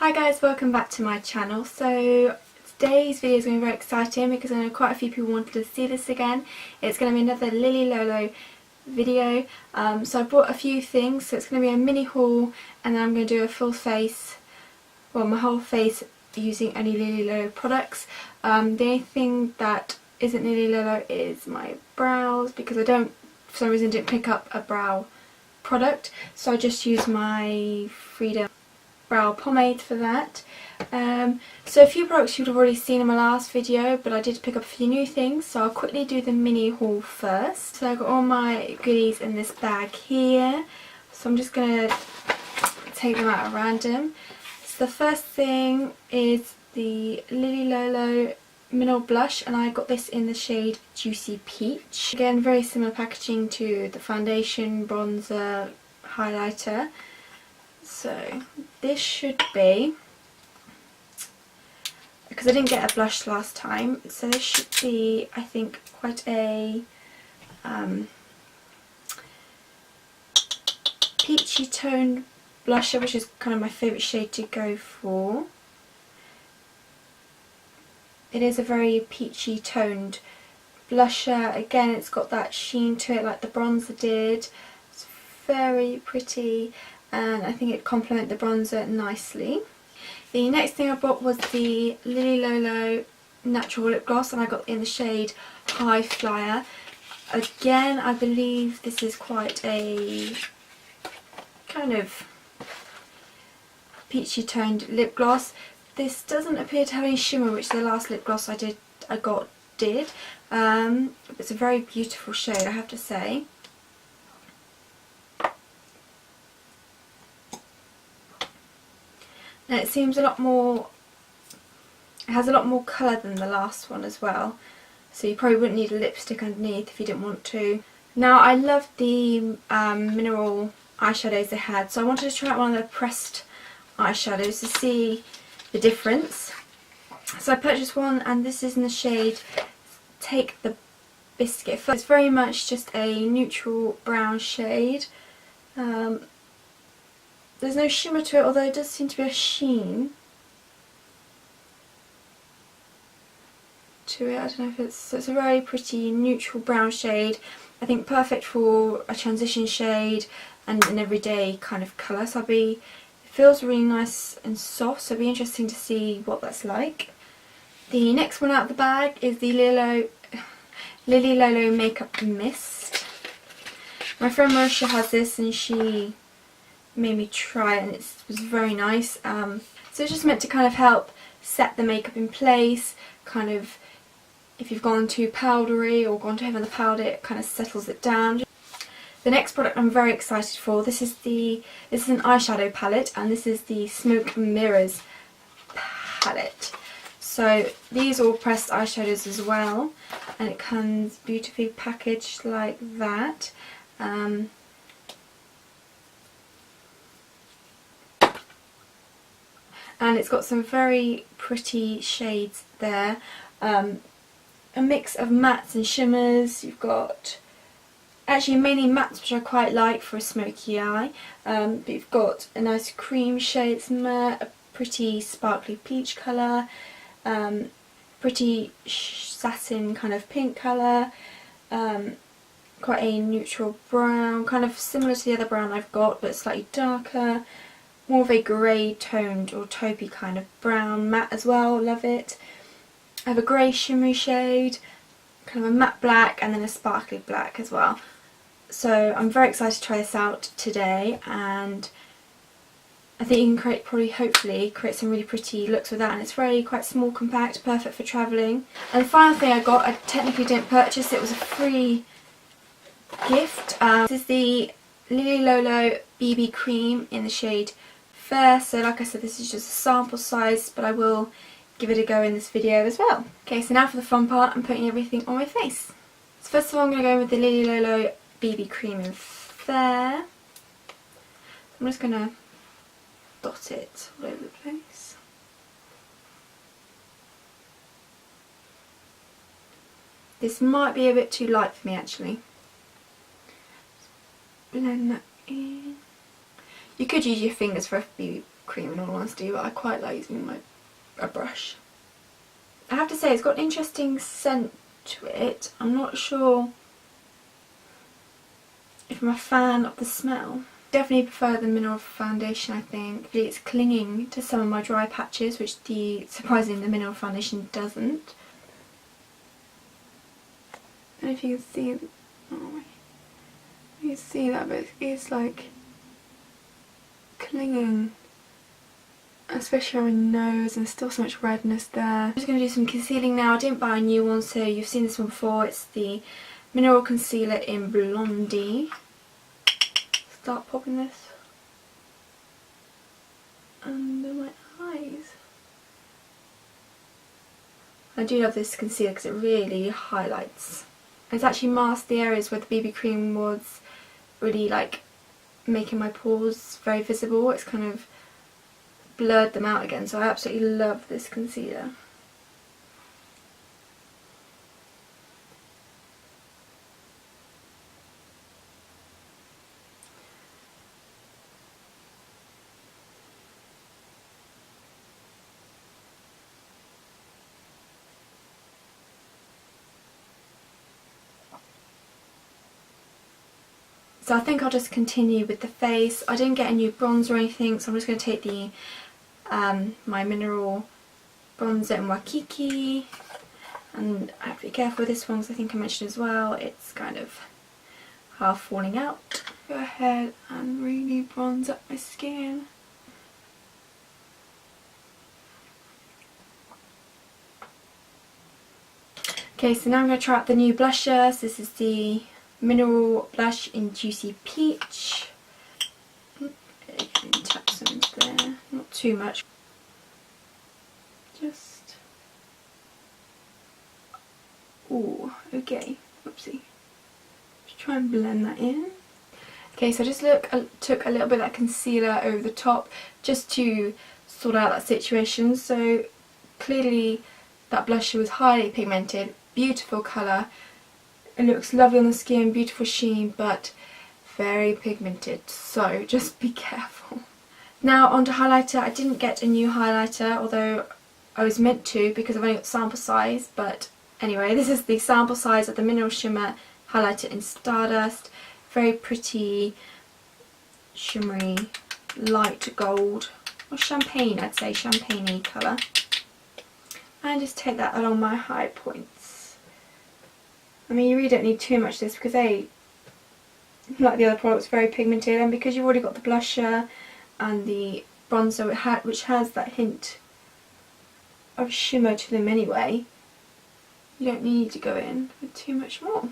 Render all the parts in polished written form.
Hi guys, welcome back to my channel. So today's video is going to be very exciting because I know quite a few people wanted to see this again. It's going to be another Lolo video. So I bought a few things, so it's going to be a mini haul and then I'm going to do a full face, well my whole face using only Lolo products. The only thing that isn't Lolo is my brows because I for some reason didn't pick up a brow product, so I just use my Freedom brow pomade for that. So a few products you'd have already seen in my last video, but I did pick up a few new things, so I'll quickly do the mini haul first. So I've got all my goodies in this bag here, so I'm just going to take them out at random. So the first thing is the Lolo mineral blush, and I got this in the shade Juicy Peach. Again, very similar packaging to the foundation, bronzer, highlighter. So this should be, because I didn't get a blush last time, so this should be, I think, quite a peachy toned blusher, which is kind of my favourite shade to go for. It is a very peachy toned blusher. Again, it's got that sheen to it like the bronzer did. It's very pretty and I think it complements the bronzer nicely. The next thing I bought was the Lolo natural lip gloss, and I got in the shade High Flyer. Again, I believe this is quite a kind of peachy toned lip gloss. This doesn't appear to have any shimmer, which the last lip gloss I got did. It's a very beautiful shade, I have to say. And it seems a lot more, it has a lot more colour than the last one as well, so you probably wouldn't need a lipstick underneath if you didn't want to. Now, I loved the mineral eyeshadows they had, so I wanted to try out one of the pressed eyeshadows to see the difference. So I purchased one, and this is in the shade Take the Biscuit. It's very much just a neutral brown shade. There's no shimmer to it, although it does seem to be a sheen to it. I don't know if it's a very pretty neutral brown shade. I think perfect for a transition shade and an everyday kind of colour. So it feels really nice and soft, so it'll be interesting to see what that's like. The next one out of the bag is the Lolo Makeup Mist. My friend Marisha has this and she made me try it, and it was very nice. So it's just meant to kind of help set the makeup in place, kind of if you've gone too powdery or gone too heavy on the powder, it kind of settles it down. The next product I'm very excited for, this is an eyeshadow palette, and this is the Smoke Mirrors palette. So these are all pressed eyeshadows as well, and it comes beautifully packaged like that. And it's got some very pretty shades there. A mix of mattes and shimmers. You've got actually mainly mattes, which I quite like for a smoky eye. But you've got a nice cream shade, it's matte, a pretty sparkly peach colour, pretty satin kind of pink colour, quite a neutral brown, kind of similar to the other brown I've got, but slightly darker. More of a grey toned or taupey kind of brown, matte as well, love it. I have a grey shimmery shade, kind of a matte black, and then a sparkly black as well. So I'm very excited to try this out today, and I think you can hopefully create some really pretty looks with that, and it's very quite small, compact, perfect for travelling. And the final thing I got, I technically didn't purchase, it was a free gift. This is the Lolo BB Cream in the shade Fair. So like I said, this is just a sample size, but I will give it a go in this video as well. Okay, so now for the fun part, I'm putting everything on my face. So first of all, I'm going to go with the Lolo BB Cream in Fair. I'm just going to dot it all over the place. This might be a bit too light for me actually. Blend that in. You could use your fingers for a cream in all honesty, but I quite like using a brush. I have to say it's got an interesting scent to it. I'm not sure if I'm a fan of the smell. Definitely prefer the mineral foundation, I think. It's clinging to some of my dry patches, which surprisingly the mineral foundation doesn't. I don't know if you can see, oh, you can see that, but it's like clinging, especially on my nose, and there's still so much redness there. I'm just going to do some concealing now. I didn't buy a new one, so you've seen this one before. It's the mineral concealer in Blondie. Start popping this under my eyes. I do love this concealer because it really highlights. It's actually masked the areas where the BB cream was really like making my pores very visible. It's kind of blurred them out again, so I absolutely love this concealer. So I think I'll just continue with the face. I didn't get a new bronzer or anything, so I'm just going to take the my mineral bronzer in Waikiki, and I have to be careful with this one because I think I mentioned as well it's kind of half falling out. Go ahead and really bronze up my skin. Okay, so now I'm going to try out the new blusher. So this is the mineral blush in Juicy Peach. Tap some into there, not too much. Just, ooh, okay, oopsie. Just try and blend that in. Okay, so I just took a little bit of that concealer over the top just to sort out that situation. So clearly that blusher was highly pigmented, beautiful colour. It looks lovely on the skin, beautiful sheen, but very pigmented, so just be careful. Now onto highlighter. I didn't get a new highlighter, although I was meant to because I've only got sample size, but anyway, this is the sample size of the Mineral Shimmer highlighter in Stardust. Very pretty, shimmery, light gold, or champagne, I'd say, champagne-y colour. And just take that along my high points. I mean, you really don't need too much of this because like the other products, very pigmented, and because you've already got the blusher and the bronzer which has that hint of shimmer to them anyway, you don't need to go in with too much more.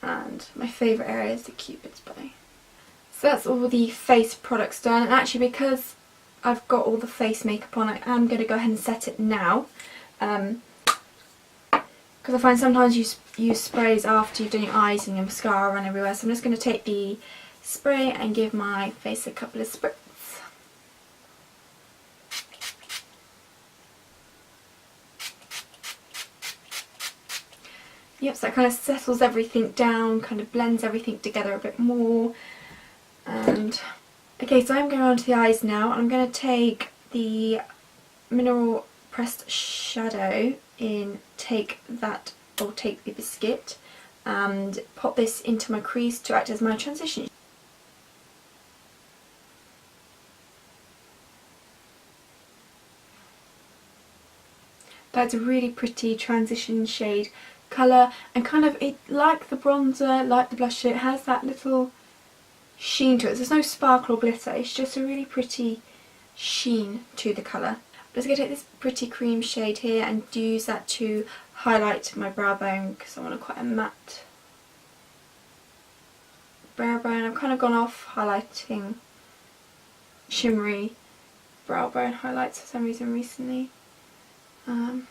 And my favourite area is the Cupid's bow. So that's all the face products done, and actually because I've got all the face makeup on, I am going to go ahead and set it now. Because I find sometimes you use sprays after you've done your eyes and your mascara run everywhere, so I'm just going to take the spray and give my face a couple of spritz. Yep, so that kind of settles everything down, kind of blends everything together a bit more. And okay, so I'm going on to the eyes now, and I'm going to take the Mineral Pressed Shadow in Take the Biscuit and pop this into my crease to act as my transition. That's a really pretty transition shade colour, and kind of, it, like the bronzer, like the blusher, it has that little sheen to it. There's no sparkle or glitter, it's just a really pretty sheen to the colour. I'm just going to take this pretty cream shade here and use that to highlight my brow bone because I want quite a matte brow bone. I've kind of gone off highlighting shimmery brow bone highlights for some reason recently. I'm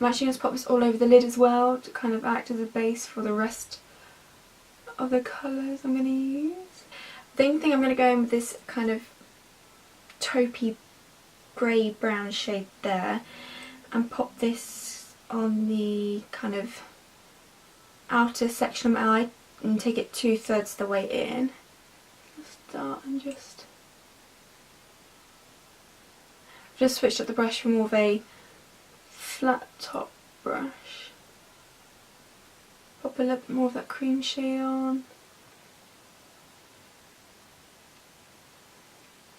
actually going to pop this all over the lid as well to kind of act as a base for the rest of the colours I'm going to use. The only thing I'm going to go in with this kind of taupey grey brown shade there and pop this on the kind of outer section of my eye and take it 2/3 of the way in. I'll start and just just switched up the brush from more of a flat top brush. Pop a little bit more of that cream shade on.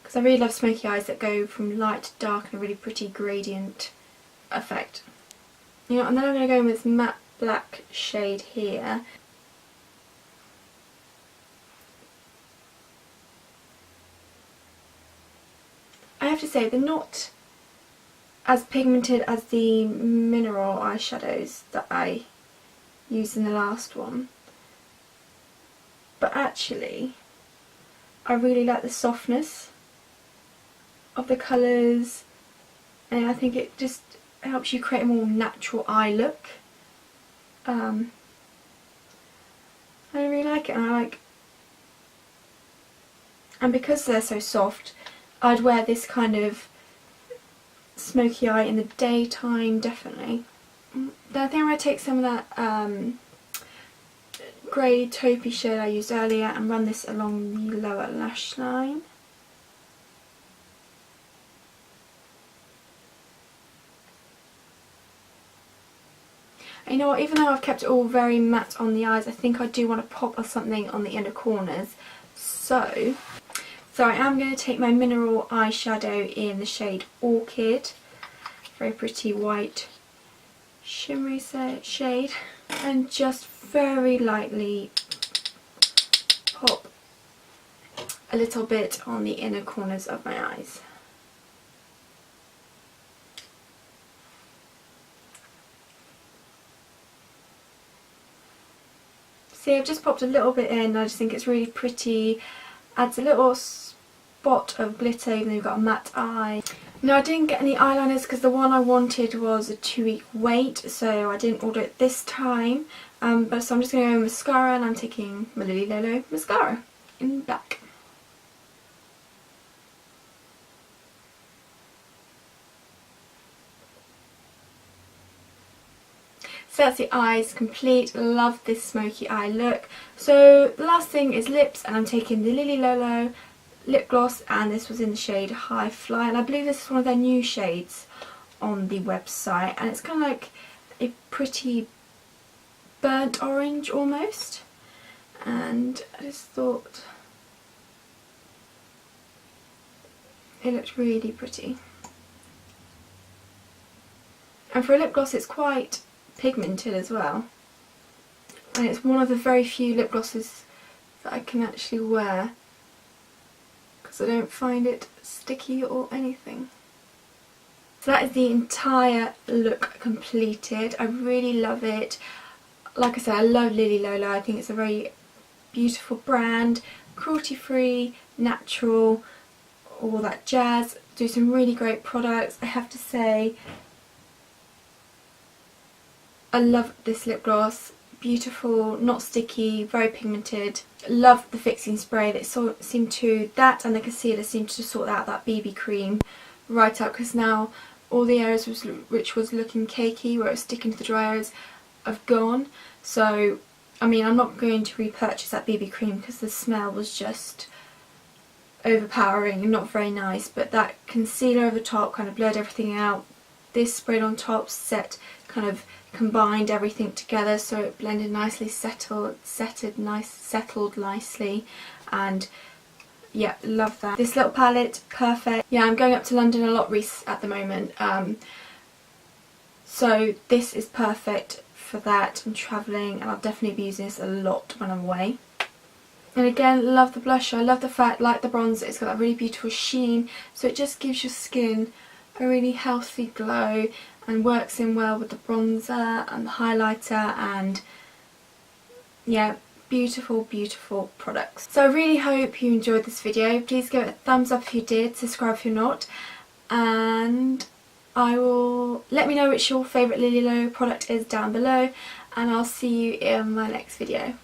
Because I really love smoky eyes that go from light to dark in a really pretty gradient effect. You know, and then I'm going to go in with this matte black shade here. I have to say they're not as pigmented as the mineral eyeshadows that I used in the last one, but actually I really like the softness of the colours, and I think it just helps you create a more natural eye look. I really like it, and because they're so soft, I'd wear this kind of smoky eye in the daytime, definitely. Then I think I'm going to take some of that grey taupey shade I used earlier and run this along the lower lash line. And you know what, even though I've kept it all very matte on the eyes, I think I do want to pop something on the inner corners. So I am going to take my mineral eyeshadow in the shade Orchid, very pretty white shimmery shade, and just very lightly pop a little bit on the inner corners of my eyes. See, I've just popped a little bit in. I just think it's really pretty, adds a little spot of glitter even though you've got a matte eye. Now I didn't get any eyeliners because the one I wanted was a 2-week wait, so I didn't order it this time. So I'm just going to go with mascara, and I'm taking my Lolo mascara in black. So that's the eyes complete. Love this smoky eye look. So the last thing is lips, and I'm taking the Lolo lip gloss, and this was in the shade High Fly, and I believe this is one of their new shades on the website, and it's kind of like a pretty burnt orange almost, and I just thought it looked really pretty. And for a lip gloss it's quite pigmented as well, and it's one of the very few lip glosses that I can actually wear because I don't find it sticky or anything. So that is the entire look completed. I really love it. Like I said, I love Lolo. I think it's a very beautiful brand, cruelty-free, natural, all that jazz. Do some really great products. I have to say, I love this lip gloss. Beautiful, not sticky, very pigmented. Love the fixing spray that seemed to, that and the concealer seemed to sort out that BB cream right out, because now all the areas which was looking cakey, where it was sticking to the dry areas, have gone. So I mean, I'm not going to repurchase that BB cream because the smell was just overpowering and not very nice, but that concealer over top kind of blurred everything out. This sprayed on top kind of combined everything together, so it blended nicely, settled nicely, and yeah, love that. This little palette, perfect. Yeah, I'm going up to London a lot at the moment, so this is perfect for that. I'm travelling and I'll definitely be using this a lot when I'm away. And again, love the blusher. I love the fact, like the bronzer, it's got that really beautiful sheen, so it just gives your skin a really healthy glow and works in well with the bronzer and the highlighter, and yeah, beautiful, beautiful products. So I really hope you enjoyed this video. Please give it a thumbs up if you did, subscribe if you're not, and let me know which your favourite Lolo product is down below, and I'll see you in my next video.